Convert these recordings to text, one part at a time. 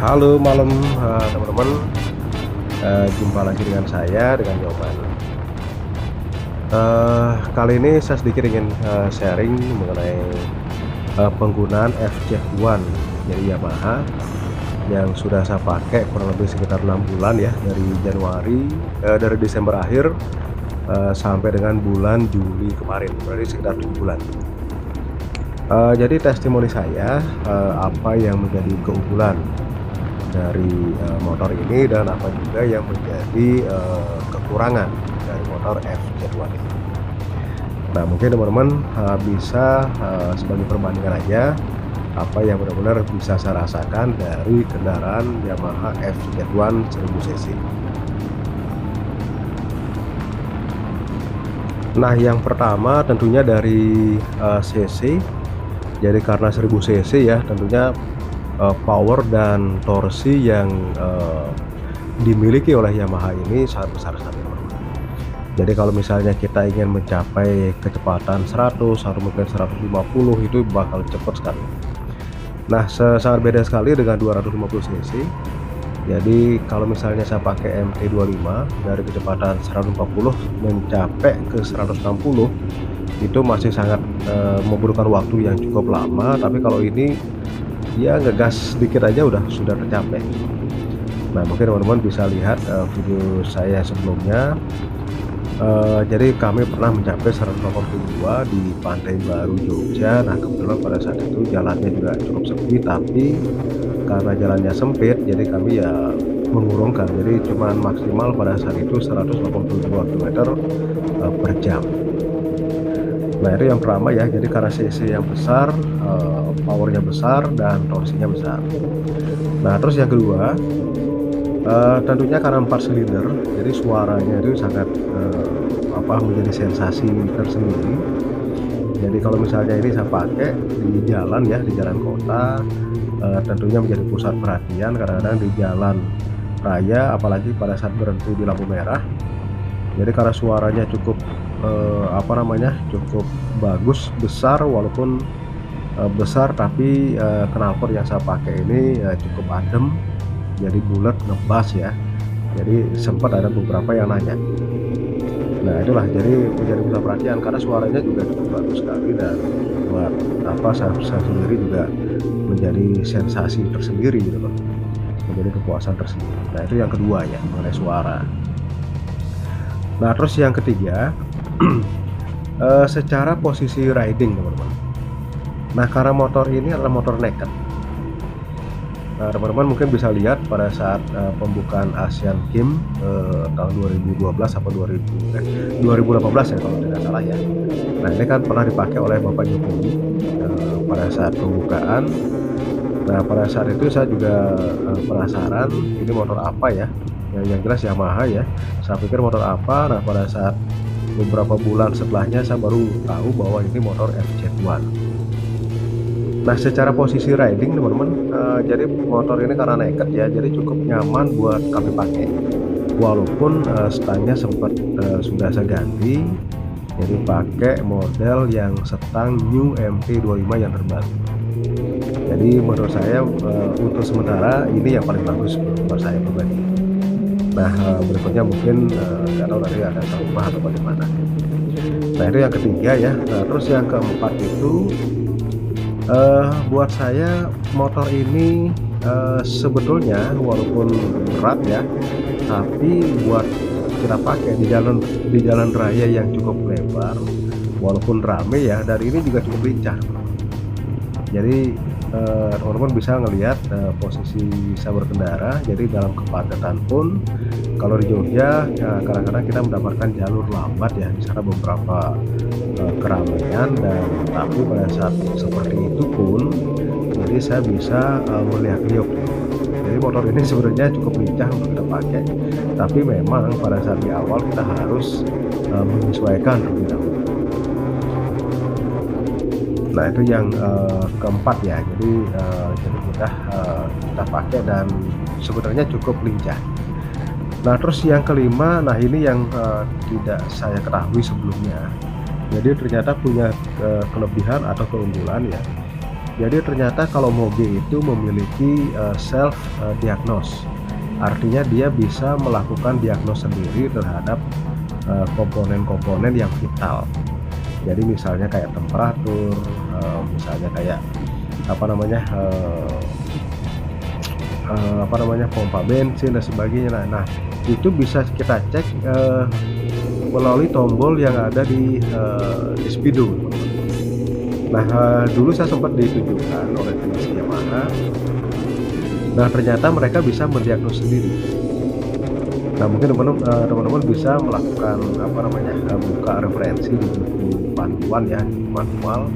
Halo malam, teman-teman, jumpa lagi dengan saya dengan jawaban. Kali ini saya sedikit ingin, sharing mengenai, penggunaan FZ1 dari Yamaha yang sudah saya pakai kurang lebih sekitar 6 bulan ya, dari Desember akhir, sampai dengan bulan Juli kemarin, berarti sekitar 7 bulan. Jadi testimoni saya, apa yang menjadi keunggulan dari, motor ini dan apa juga yang menjadi, kekurangan dari motor FZ1 ini. Nah, mungkin teman-teman, bisa, sebagai perbandingan aja apa yang benar-benar bisa saya rasakan dari kendaraan Yamaha FZ1 1000 cc. Nah, yang pertama tentunya dari, cc. Jadi karena 1000 cc ya tentunya power dan torsi yang, dimiliki oleh Yamaha ini sangat besar sekali, teman-teman. Jadi kalau misalnya kita ingin mencapai kecepatan 100 atau mungkin 150 itu bakal cepat sekali. Nah, sangat beda sekali dengan 250 cc. Jadi kalau misalnya saya pakai MT25 dari kecepatan 140 mencapai ke 160 itu masih sangat, memerlukan waktu yang cukup lama, tapi kalau ini dia ngegas sedikit aja sudah tercapai. Nah, mungkin teman-teman bisa lihat, video saya sebelumnya, jadi kami pernah mencapai 182 di Pantai Baru, Jogja. Nah, kebetulan pada saat itu jalannya juga cukup sepi, tapi karena jalannya sempit, jadi kami ya mengurungkan. Jadi cuman maksimal pada saat itu 182 kilometer per jam. Nah, itu yang pertama ya, jadi karena cc yang besar, powernya besar dan torsinya besar. Nah, terus yang kedua, tentunya karena 4 silinder, jadi suaranya itu sangat, menjadi sensasi tersendiri. Jadi kalau misalnya ini saya pakai di jalan ya, di jalan kota, tentunya menjadi pusat perhatian kadang-kadang di jalan raya, apalagi pada saat berhenti di lampu merah. Jadi karena suaranya cukup, cukup bagus, besar walaupun, besar tapi, knalpot yang saya pakai ini, cukup adem, jadi bulat, ngebas ya. Jadi sempat ada beberapa yang nanya. Nah, itulah jadi menjadi pusat perhatian karena suaranya juga cukup bagus sekali dan buat saya sendiri juga menjadi sensasi tersendiri gitu loh, menjadi kepuasan tersendiri. Nah, itu yang kedua ya, mengenai suara. Nah, terus yang ketiga, secara posisi riding, teman-teman. Nah, karena motor ini adalah motor naked. Nah, teman-teman mungkin bisa lihat pada saat, pembukaan Asian Games, tahun 2012 atau 2018 ya kalau tidak salah ya. Nah, ini kan pernah dipakai oleh Bapak Jokowi, pada saat pembukaan. Nah, pada saat itu saya juga, penasaran ini motor apa ya, yang jelas Yamaha ya. Saya pikir motor apa, nah pada saat beberapa bulan setelahnya saya baru tahu bahwa ini motor FZ1. Nah, secara posisi riding teman-teman, jadi motor ini karena naked ya, jadi cukup nyaman buat kami pakai. Walaupun, stangnya sempat, sudah saya ganti, jadi pakai model yang setang New MT25 yang terbaru. Jadi menurut saya, untuk sementara ini yang paling bagus menurut saya pribadi. Nah, berikutnya mungkin, nggak tahu nanti akan saya ubah atau bagaimana. Nah, itu yang ketiga ya. Nah, terus yang keempat itu, buat saya motor ini, sebetulnya walaupun berat ya, tapi buat kita pakai di jalan raya yang cukup lebar, walaupun rame ya, dan ini juga cukup lincah. Jadi, teman-teman bisa ngelihat, posisi saya berkendara, jadi dalam kepadatan pun kalau di Jogja, ya kadang-kadang kita mendapatkan jalur lambat ya, di sana beberapa, keramaian dan tapi pada saat seperti itu pun, jadi saya bisa, melihat-lihat. Jadi motor ini sebenarnya cukup lincah untuk kita pakai, tapi memang pada saat di awal kita harus, menyesuaikan terlebih dahulu. Nah, itu yang, keempat ya, jadi mudah, kita pakai dan sebenarnya cukup lincah. Nah, terus yang kelima, nah ini yang, tidak saya ketahui sebelumnya. Jadi ternyata punya, kelebihan atau keunggulan ya. Jadi ternyata kalau Moge itu memiliki, self, diagnose. Artinya dia bisa melakukan diagnos sendiri terhadap, komponen-komponen yang vital. Jadi misalnya kayak temperatur, misalnya kayak apa namanya, pompa bensin dan sebagainya. Itu bisa kita cek, melalui tombol yang ada di Speedo. Dulu saya sempat ditunjukkan oleh teknisi Yamaha. Ternyata mereka bisa mendiagnos sendiri. Mungkin teman-teman bisa melakukan buka referensi di buku panduan ya, di manual.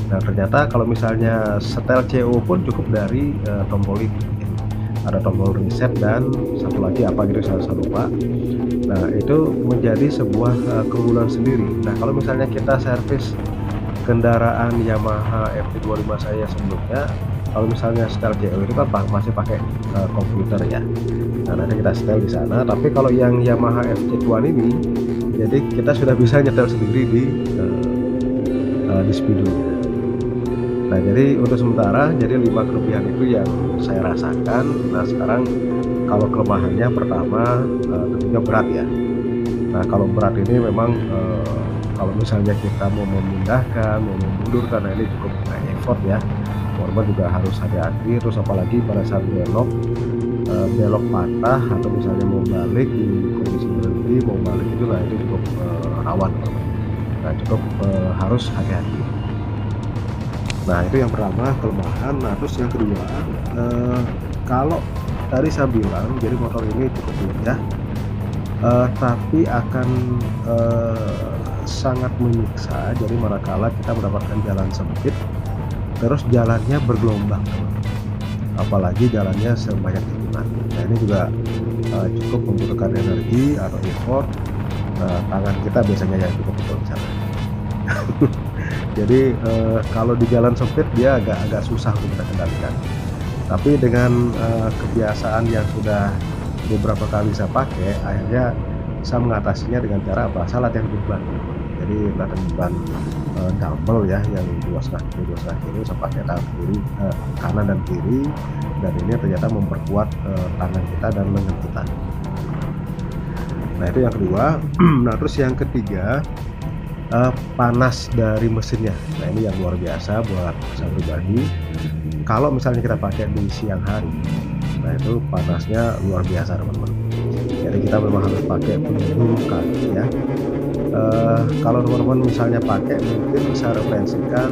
Ternyata kalau misalnya setel CO pun cukup dari, tombol itu. Ada tombol reset dan satu lagi apa gitu saya lupa. Itu menjadi sebuah, keunggulan sendiri. Kalau misalnya kita servis kendaraan Yamaha FT25 saya sebelumnya, kalau misalnya setel CO itu kan masih pakai, komputer ya. Nanti kita setel di sana. Tapi kalau yang Yamaha FZ1 ini, jadi kita sudah bisa nyetel sendiri di Speedo. Jadi untuk sementara, jadi 5 kelebihan itu yang saya rasakan. Sekarang kalau kelemahannya pertama, tentunya berat ya. Kalau berat ini memang, kalau misalnya kita mau memindahkan, mau memundurkan, ini cukup effort ya. Teman-teman juga harus hati-hati, terus apalagi pada saat belok patah atau misalnya mau balik di kondisi berhenti, mau balik itu itu cukup, rawan teman-teman. Cukup, harus hati-hati. Itu yang pertama kelemahan. Terus yang kedua, kalau tadi saya bilang jadi motor ini cukup mudah, tapi akan, sangat menyiksa. Jadi manakala kita mendapatkan jalan sempit, terus jalannya bergelombang, apalagi jalannya sebanyak tikungan. Ini juga, cukup membutuhkan energi atau effort, tangan kita biasanya yang cukup di sana. Jadi, kalau di jalan sempit dia agak susah untuk kita kendalikan. Tapi dengan, kebiasaan yang sudah beberapa kali saya pakai, akhirnya saya mengatasinya dengan cara apa? Saya latihan beban. Jadi latihan beban, dumbbell ya, yang 2,5 kilo saya pakai kanan dan kiri, dan ini ternyata memperkuat, tangan kita dan lengan kita. Itu yang kedua. Terus yang ketiga, panas dari mesinnya. Ini yang luar biasa buat saya pribadi. Kalau misalnya kita pakai di siang hari, itu panasnya luar biasa teman-teman. Jadi kita memang harus pakai pelindung kaki ya. Kalau teman-teman misalnya pakai, mungkin bisa referensikan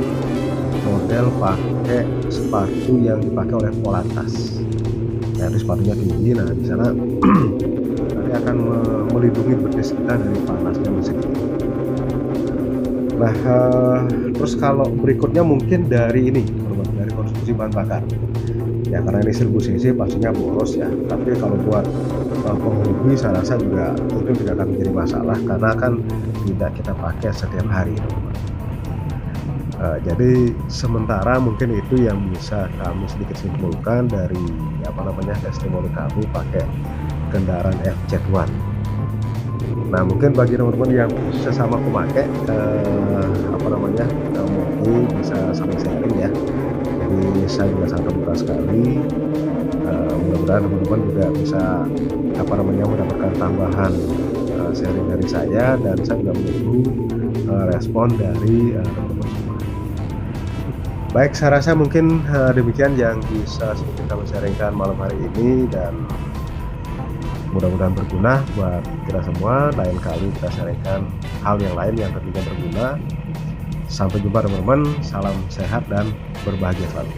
model pakai sepatu yang dipakai oleh Polantas. Itu sepatunya tinggi. Di sana nanti akan melindungi betis kita dari panasnya mesin ini. Terus kalau berikutnya mungkin dari ini teman-teman, dari konsumsi bahan bakar. Ya karena ini 1000 cc pastinya boros ya. Tapi kalau buat, penghobi saya rasa juga itu tidak akan menjadi masalah karena kan tidak kita pakai setiap hari teman-teman. Jadi sementara mungkin itu yang bisa kami sedikit simpulkan dari testimoni kami pakai kendaraan FZ1. Mungkin bagi teman-teman yang sesama pemakai, mungkin bisa saling sharing ya. Jadi saya juga sangat terbuka sekali. Mudah-mudahan teman-teman juga bisa mendapatkan tambahan, sharing dari saya, dan saya juga menunggu, respon dari, teman-teman semua. Baik, saya rasa mungkin, demikian yang bisa sedikit kami sharingkan malam hari ini, dan mudah-mudahan berguna buat kita semua. Lain kali kita sharingkan hal yang lain yang tentunya berguna. Sampai jumpa teman-teman, salam sehat dan berbahagia selalu.